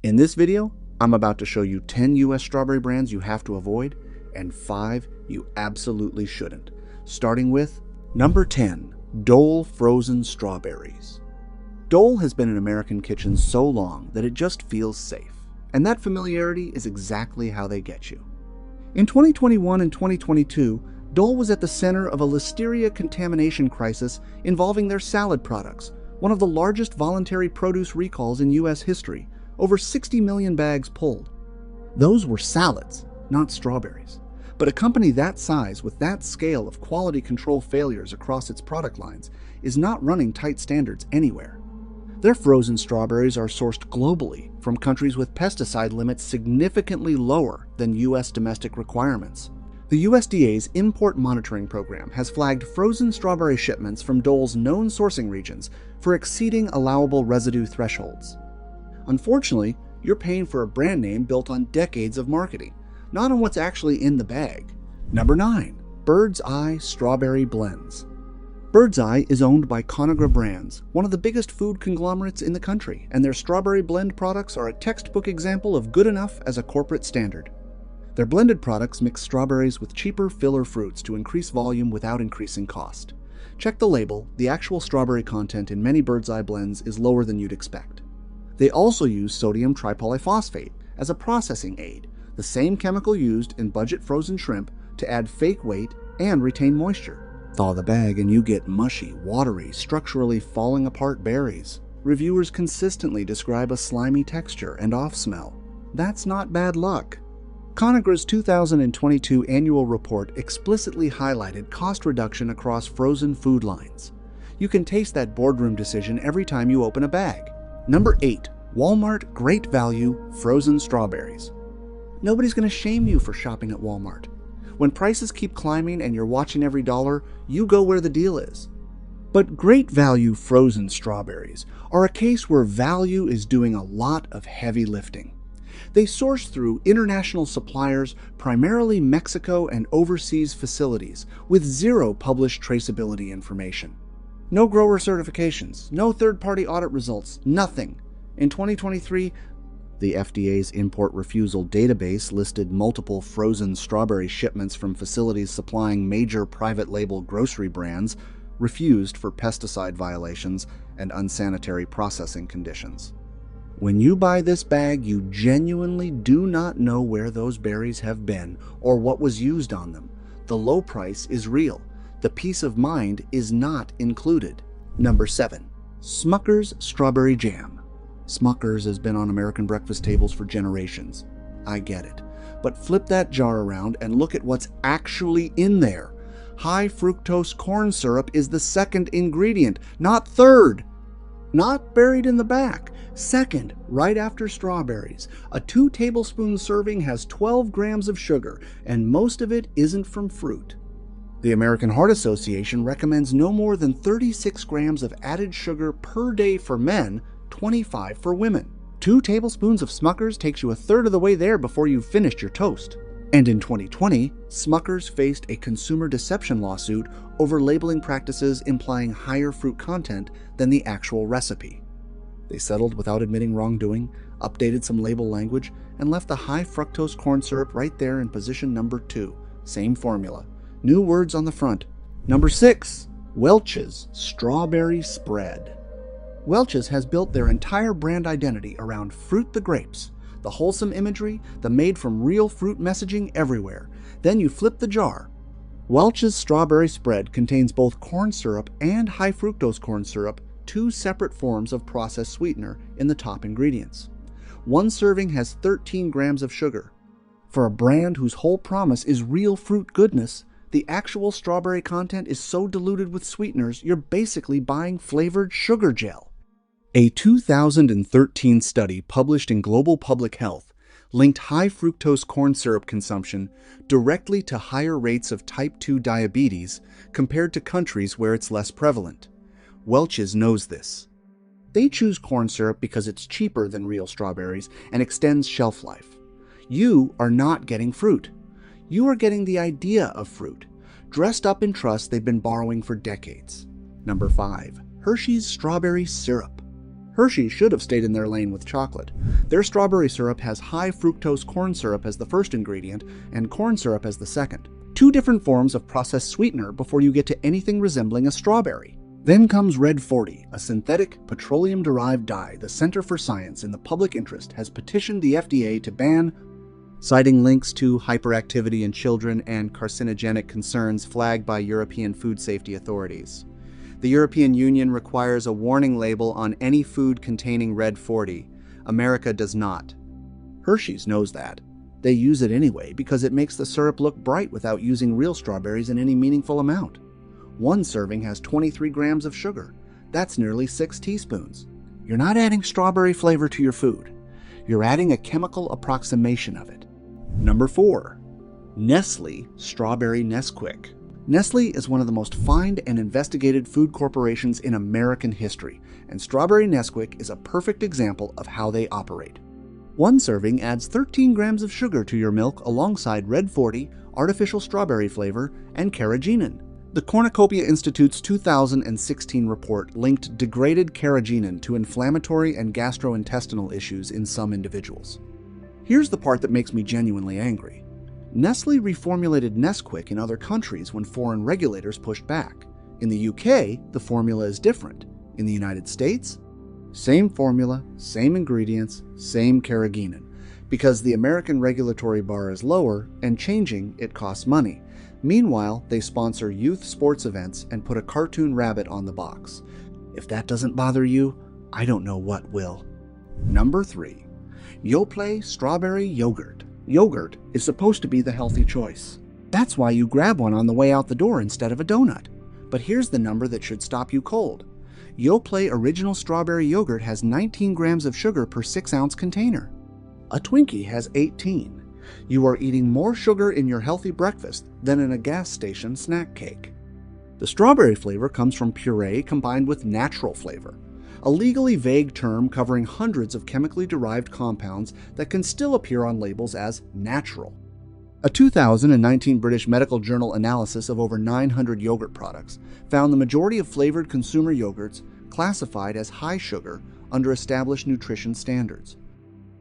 In this video, I'm about to show you 10 US strawberry brands you have to avoid and 5 you absolutely shouldn't. Starting with number 10, Dole Frozen Strawberries. Dole has been in American kitchens so long that it just feels safe. And that familiarity is exactly how they get you. In 2021 and 2022, Dole was at the center of a listeria contamination crisis involving their salad products, one of the largest voluntary produce recalls in US history, over 60 million bags pulled. Those were salads, not strawberries. But a company that size with that scale of quality control failures across its product lines is not running tight standards anywhere. Their frozen strawberries are sourced globally from countries with pesticide limits significantly lower than US domestic requirements. The USDA's import monitoring program has flagged frozen strawberry shipments from Dole's known sourcing regions for exceeding allowable residue thresholds. Unfortunately, you're paying for a brand name built on decades of marketing, not on what's actually in the bag. Number 9, Bird's Eye Strawberry Blends. Bird's Eye is owned by Conagra Brands, one of the biggest food conglomerates in the country, and their strawberry blend products are a textbook example of good enough as a corporate standard. Their blended products mix strawberries with cheaper filler fruits to increase volume without increasing cost. Check the label, the actual strawberry content in many Bird's Eye blends is lower than you'd expect. They also use sodium tripolyphosphate as a processing aid, the same chemical used in budget frozen shrimp to add fake weight and retain moisture. Thaw the bag and you get mushy, watery, structurally falling apart berries. Reviewers consistently describe a slimy texture and off smell. That's not bad luck. Conagra's 2022 annual report explicitly highlighted cost reduction across frozen food lines. You can taste that boardroom decision every time you open a bag. Number 8, Walmart Great Value Frozen Strawberries. Nobody's going to shame you for shopping at Walmart. When prices keep climbing and you're watching every dollar, you go where the deal is. But Great Value Frozen Strawberries are a case where value is doing a lot of heavy lifting. They source through international suppliers, primarily Mexico and overseas facilities, with zero published traceability information. No grower certifications, no third-party audit results, nothing. In 2023, the FDA's import refusal database listed multiple frozen strawberry shipments from facilities supplying major private label grocery brands refused for pesticide violations and unsanitary processing conditions. When you buy this bag, you genuinely do not know where those berries have been or what was used on them. The low price is real. The peace of mind is not included. Number 7, Smucker's Strawberry Jam. Smucker's has been on American breakfast tables for generations. I get it. But flip that jar around and look at what's actually in there. High fructose corn syrup is the second ingredient, not third. Not buried in the back. Second, right after strawberries. A 2 tablespoon serving has 12 grams of sugar, and most of it isn't from fruit. The American Heart Association recommends no more than 36 grams of added sugar per day for men, 25 for women. 2 tablespoons of Smucker's takes you a third of the way there before you've finished your toast. And in 2020, Smucker's faced a consumer deception lawsuit over labeling practices implying higher fruit content than the actual recipe. They settled without admitting wrongdoing, updated some label language, and left the high fructose corn syrup right there in position number 2. Same formula. New words on the front. Number 6, Welch's Strawberry Spread. Welch's has built their entire brand identity around Fruit the Grapes, the wholesome imagery, the made from real fruit messaging everywhere. Then you flip the jar. Welch's Strawberry Spread contains both corn syrup and high fructose corn syrup, 2 separate forms of processed sweetener in the top ingredients. 1 serving has 13 grams of sugar. For a brand whose whole promise is real fruit goodness, the actual strawberry content is so diluted with sweeteners you're basically buying flavored sugar gel. A 2013 study published in Global Public Health linked high fructose corn syrup consumption directly to higher rates of type 2 diabetes compared to countries where it's less prevalent. Welch's knows this. They choose corn syrup because it's cheaper than real strawberries and extends shelf life. You are not getting fruit. You are getting the idea of fruit, dressed up in trust they've been borrowing for decades. Number 5, Hershey's Strawberry Syrup. Hershey should have stayed in their lane with chocolate. Their strawberry syrup has high fructose corn syrup as the first ingredient and corn syrup as the second. Two different forms of processed sweetener before you get to anything resembling a strawberry. Then comes Red 40, a synthetic, petroleum-derived dye the Center for Science in the Public Interest has petitioned the FDA to ban, citing links to hyperactivity in children and carcinogenic concerns flagged by European food safety authorities. The European Union requires a warning label on any food containing Red 40. America does not. Hershey's knows that. They use it anyway because it makes the syrup look bright without using real strawberries in any meaningful amount. One serving has 23 grams of sugar. That's nearly 6 teaspoons. You're not adding strawberry flavor to your food. You're adding a chemical approximation of it. Number 4. Nestle Strawberry Nesquik. Nestle is one of the most fined and investigated food corporations in American history, and Strawberry Nesquik is a perfect example of how they operate. One serving adds 13 grams of sugar to your milk alongside Red 40, artificial strawberry flavor, and carrageenan. The Cornucopia Institute's 2016 report linked degraded carrageenan to inflammatory and gastrointestinal issues in some individuals. Here's the part that makes me genuinely angry. Nestle reformulated Nesquik in other countries when foreign regulators pushed back. In the UK, the formula is different. In the United States, same formula, same ingredients, same carrageenan. Because the American regulatory bar is lower, and changing it costs money. Meanwhile, they sponsor youth sports events and put a cartoon rabbit on the box. If that doesn't bother you, I don't know what will. Number 3. Yoplait Strawberry Yogurt. Yogurt is supposed to be the healthy choice. That's why you grab one on the way out the door instead of a donut. But here's the number that should stop you cold. Yoplait Original Strawberry Yogurt has 19 grams of sugar per 6-ounce container. A Twinkie has 18. You are eating more sugar in your healthy breakfast than in a gas station snack cake. The strawberry flavor comes from puree combined with natural flavor, a legally vague term covering hundreds of chemically derived compounds that can still appear on labels as natural. A 2019 British Medical Journal analysis of over 900 yogurt products found the majority of flavored consumer yogurts classified as high sugar under established nutrition standards.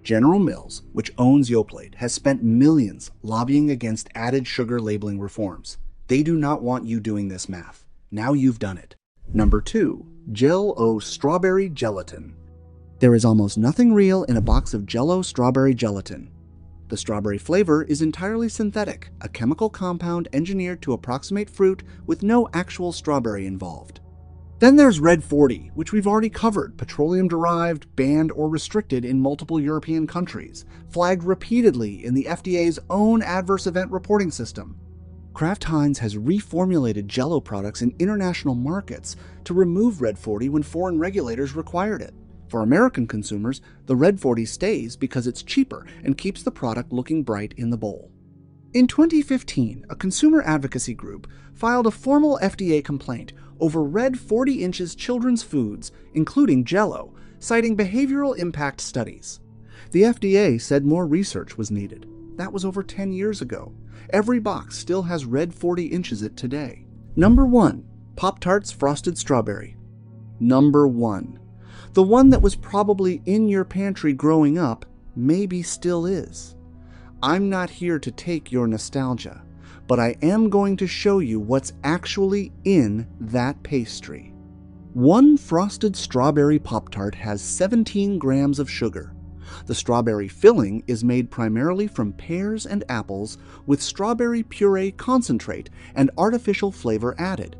General Mills, which owns Yoplait, has spent millions lobbying against added sugar labeling reforms. They do not want you doing this math. Now you've done it. Number 2. Jell-O Strawberry Gelatin. There is almost nothing real in a box of Jell-O strawberry gelatin. The strawberry flavor is entirely synthetic, a chemical compound engineered to approximate fruit with no actual strawberry involved. Then there's Red 40, which we've already covered, petroleum-derived, banned, or restricted in multiple European countries, flagged repeatedly in the FDA's own adverse event reporting system. Kraft Heinz has reformulated Jell-O products in international markets to remove Red 40 when foreign regulators required it. For American consumers, the Red 40 stays because it's cheaper and keeps the product looking bright in the bowl. In 2015, a consumer advocacy group filed a formal FDA complaint over Red 40 inches children's foods, including Jell-O, citing behavioral impact studies. The FDA said more research was needed. That was over 10 years ago. Every box still has Red 40 inches it today. Number 1. Pop-Tarts Frosted Strawberry. Number 1. The one that was probably in your pantry growing up, maybe still is. I'm not here to take your nostalgia, but I am going to show you what's actually in that pastry. One frosted strawberry Pop-Tart has 17 grams of sugar. The strawberry filling is made primarily from pears and apples with strawberry puree concentrate and artificial flavor added.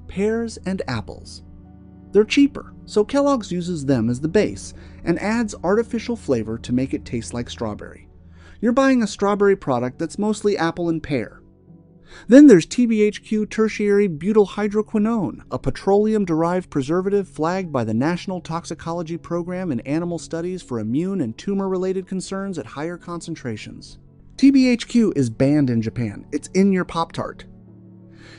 Pears and apples. They're cheaper, so Kellogg's uses them as the base and adds artificial flavor to make it taste like strawberry. You're buying a strawberry product that's mostly apple and pear. Then there's TBHQ tertiary butyl hydroquinone, a petroleum-derived preservative flagged by the National Toxicology Program in Animal Studies for immune and tumor-related concerns at higher concentrations. TBHQ is banned in Japan. It's in your Pop-Tart.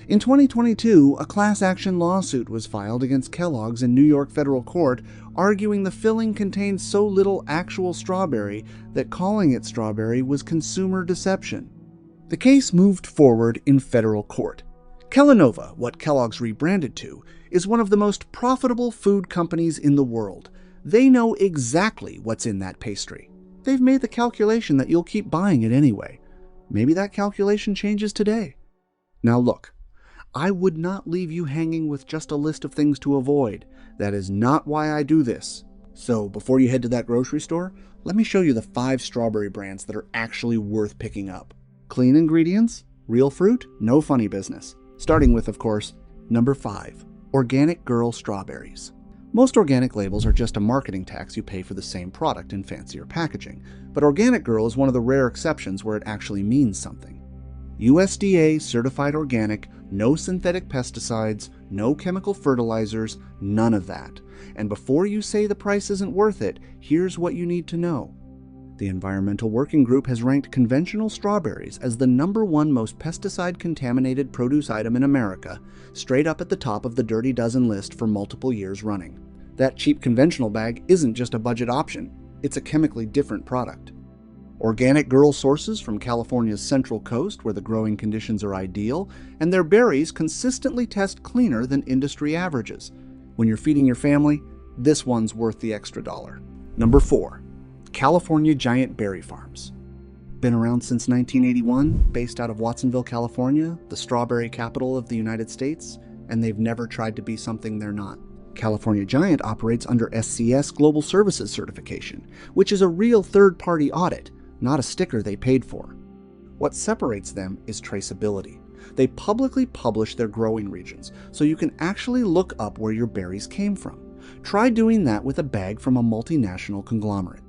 In 2022, a class action lawsuit was filed against Kellogg's in New York federal court, arguing the filling contained so little actual strawberry that calling it strawberry was consumer deception. The case moved forward in federal court. Kellanova, what Kellogg's rebranded to, is one of the most profitable food companies in the world. They know exactly what's in that pastry. They've made the calculation that you'll keep buying it anyway. Maybe that calculation changes today. Now look, I would not leave you hanging with just a list of things to avoid. That is not why I do this. So before you head to that grocery store, let me show you the 5 strawberry brands that are actually worth picking up. Clean ingredients, real fruit, no funny business. Starting with, of course, number 5, Organic Girl Strawberries. Most organic labels are just a marketing tax you pay for the same product in fancier packaging, but Organic Girl is one of the rare exceptions where it actually means something. USDA certified organic, no synthetic pesticides, no chemical fertilizers, none of that. And before you say the price isn't worth it, here's what you need to know. The Environmental Working Group has ranked conventional strawberries as the #1 most pesticide-contaminated produce item in America, straight up at the top of the Dirty Dozen list for multiple years running. That cheap conventional bag isn't just a budget option, it's a chemically different product. Organic Girl sources from California's Central Coast, where the growing conditions are ideal, and their berries consistently test cleaner than industry averages. When you're feeding your family, this one's worth the extra dollar. Number 4. California Giant Berry Farms. Been around since 1981, based out of Watsonville, California, the strawberry capital of the United States, and they've never tried to be something they're not. California Giant operates under SCS Global Services certification, which is a real third-party audit, not a sticker they paid for. What separates them is traceability. They publicly publish their growing regions, so you can actually look up where your berries came from. Try doing that with a bag from a multinational conglomerate.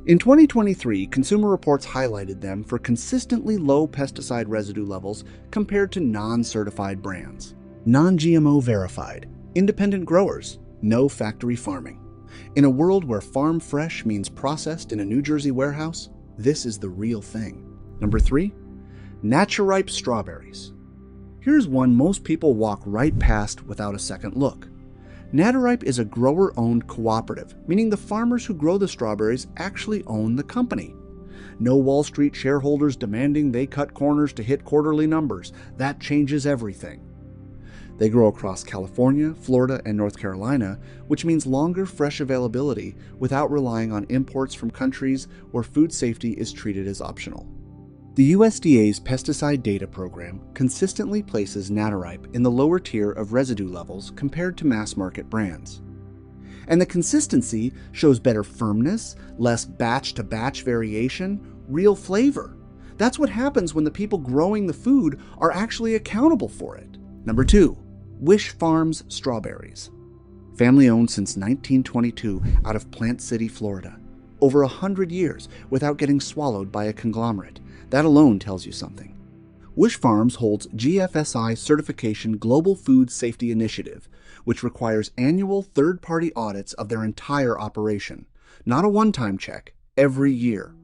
In 2023, Consumer Reports highlighted them for consistently low pesticide residue levels compared to non-certified brands. Non-GMO verified, independent growers, no factory farming. In a world where farm fresh means processed in a New Jersey warehouse, this is the real thing. Number 3, Naturipe Strawberries. Here's one most people walk right past without a second look. Naturipe is a grower-owned cooperative, meaning the farmers who grow the strawberries actually own the company. No Wall Street shareholders demanding they cut corners to hit quarterly numbers. That changes everything. They grow across California, Florida, and North Carolina, which means longer fresh availability without relying on imports from countries where food safety is treated as optional. The USDA's pesticide data program consistently places Naturipe in the lower tier of residue levels compared to mass-market brands. And the consistency shows better firmness, less batch-to-batch variation, real flavor. That's what happens when the people growing the food are actually accountable for it. Number 2, Wish Farms Strawberries. Family-owned since 1922 out of Plant City, Florida. Over 100 years without getting swallowed by a conglomerate. That alone tells you something. Wish Farms holds GFSI Certification Global Food Safety Initiative, which requires annual third-party audits of their entire operation. Not a one-time check, every year.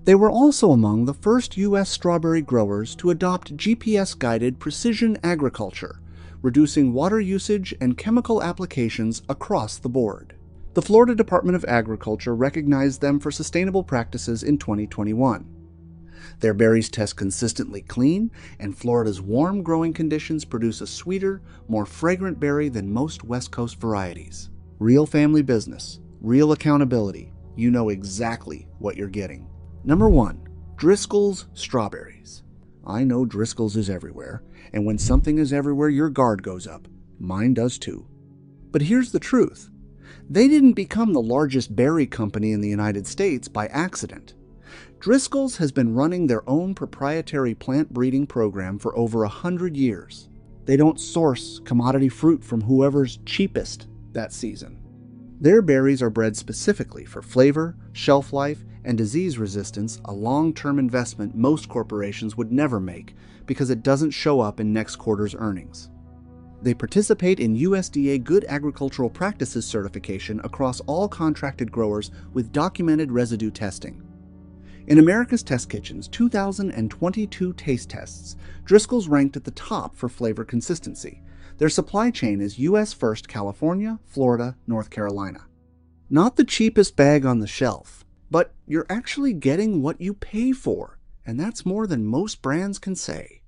They were also among the first U.S. strawberry growers to adopt GPS-guided precision agriculture, reducing water usage and chemical applications across the board. The Florida Department of Agriculture recognized them for sustainable practices in 2021. Their berries test consistently clean, and Florida's warm growing conditions produce a sweeter, more fragrant berry than most West Coast varieties. Real family business, real accountability. You know exactly what you're getting. Number 1, Driscoll's Strawberries. I know Driscoll's is everywhere, and when something is everywhere, your guard goes up. Mine does too. But here's the truth. They didn't become the largest berry company in the United States by accident. Driscoll's has been running their own proprietary plant breeding program for over 100 years. They don't source commodity fruit from whoever's cheapest that season. Their berries are bred specifically for flavor, shelf life, and disease resistance, a long-term investment most corporations would never make because it doesn't show up in next quarter's earnings. They participate in USDA Good Agricultural Practices certification across all contracted growers with documented residue testing. In America's Test Kitchen's 2022 taste tests, Driscoll's ranked at the top for flavor consistency. Their supply chain is U.S. first California, Florida, North Carolina. Not the cheapest bag on the shelf, but you're actually getting what you pay for, and that's more than most brands can say.